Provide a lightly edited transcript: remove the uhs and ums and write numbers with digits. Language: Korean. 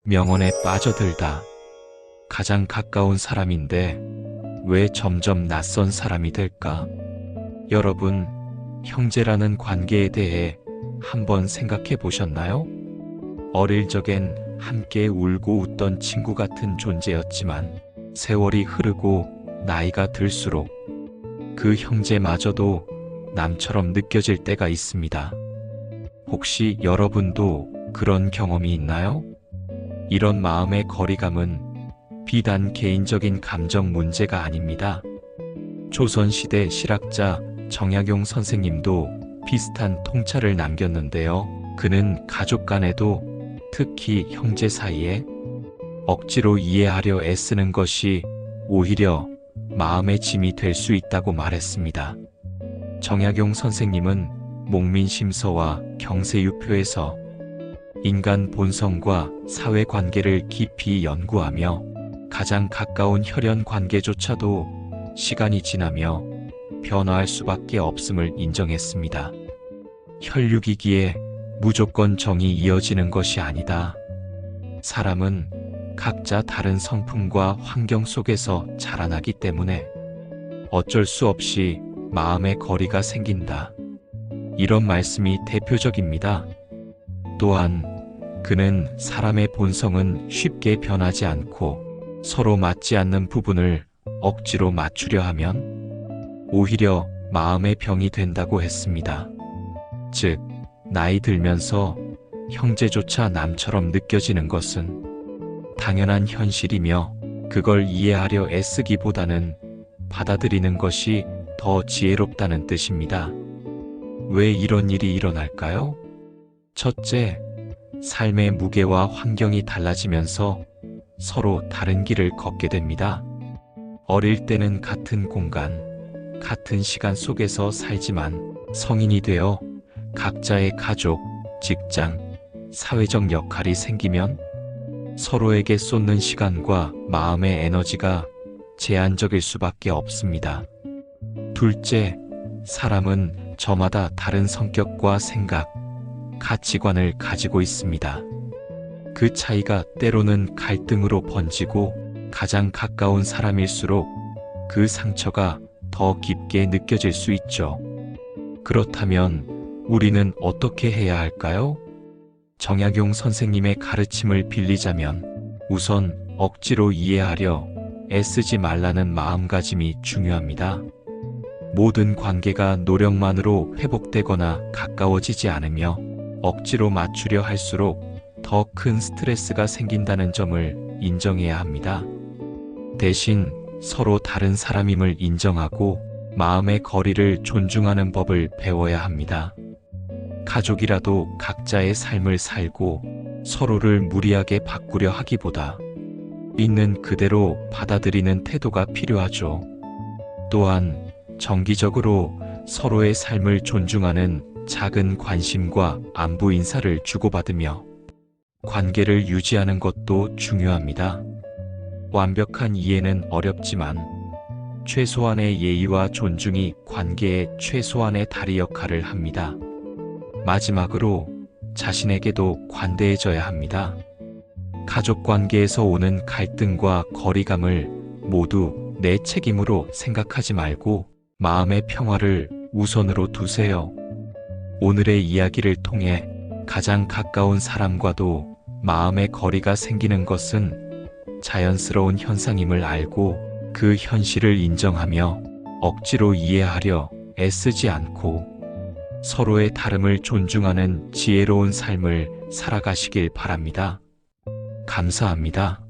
명언에 빠져들다. 가장 가까운 사람인데 왜 점점 낯선 사람이 될까? 여러분, 형제라는 관계에 대해 한번 생각해 보셨나요? 어릴 적엔 함께 울고 웃던 친구 같은 존재였지만 세월이 흐르고 나이가 들수록 그 형제마저도 남처럼 느껴질 때가 있습니다. 혹시 여러분도 그런 경험이 있나요? 이런 마음의 거리감은 비단 개인적인 감정 문제가 아닙니다. 조선시대 실학자 정약용 선생님도 비슷한 통찰을 남겼는데요. 그는 가족 간에도 특히 형제 사이에 억지로 이해하려 애쓰는 것이 오히려 마음의 짐이 될 수 있다고 말했습니다. 정약용 선생님은 목민심서와 경세유표에서 인간 본성과 사회관계를 깊이 연구하며 가장 가까운 혈연 관계조차도 시간이 지나며 변화할 수밖에 없음을 인정했습니다. 혈육이기에 무조건 정이 이어지는 것이 아니다. 사람은 각자 다른 성품과 환경 속에서 자라나기 때문에 어쩔 수 없이 마음의 거리가 생긴다. 이런 말씀이 대표적입니다. 또한 그는 사람의 본성은 쉽게 변하지 않고 서로 맞지 않는 부분을 억지로 맞추려 하면 오히려 마음의 병이 된다고 했습니다. 즉, 나이 들면서 형제조차 남처럼 느껴지는 것은 당연한 현실이며 그걸 이해하려 애쓰기보다는 받아들이는 것이 더 지혜롭다는 뜻입니다. 왜 이런 일이 일어날까요? 첫째, 삶의 무게와 환경이 달라지면서 서로 다른 길을 걷게 됩니다. 어릴 때는 같은 공간, 같은 시간 속에서 살지만 성인이 되어 각자의 가족, 직장, 사회적 역할이 생기면 서로에게 쏟는 시간과 마음의 에너지가 제한적일 수밖에 없습니다. 둘째, 사람은 저마다 다른 성격과 생각, 가치관을 가지고 있습니다. 그 차이가 때로는 갈등으로 번지고 가장 가까운 사람일수록 그 상처가 더 깊게 느껴질 수 있죠. 그렇다면 우리는 어떻게 해야 할까요? 정약용 선생님의 가르침을 빌리자면 우선 억지로 이해하려 애쓰지 말라는 마음가짐이 중요합니다. 모든 관계가 노력만으로 회복되거나 가까워지지 않으며 억지로 맞추려 할수록 더 큰 스트레스가 생긴다는 점을 인정해야 합니다. 대신 서로 다른 사람임을 인정하고 마음의 거리를 존중하는 법을 배워야 합니다. 가족이라도 각자의 삶을 살고 서로를 무리하게 바꾸려 하기보다 있는 그대로 받아들이는 태도가 필요하죠. 또한 정기적으로 서로의 삶을 존중하는 작은 관심과 안부 인사를 주고받으며 관계를 유지하는 것도 중요합니다. 완벽한 이해는 어렵지만 최소한의 예의와 존중이 관계의 최소한의 다리 역할을 합니다. 마지막으로 자신에게도 관대해져야 합니다. 가족 관계에서 오는 갈등과 거리감을 모두 내 책임으로 생각하지 말고 마음의 평화를 우선으로 두세요. 오늘의 이야기를 통해 가장 가까운 사람과도 마음의 거리가 생기는 것은 자연스러운 현상임을 알고 그 현실을 인정하며 억지로 이해하려 애쓰지 않고 서로의 다름을 존중하는 지혜로운 삶을 살아가시길 바랍니다. 감사합니다.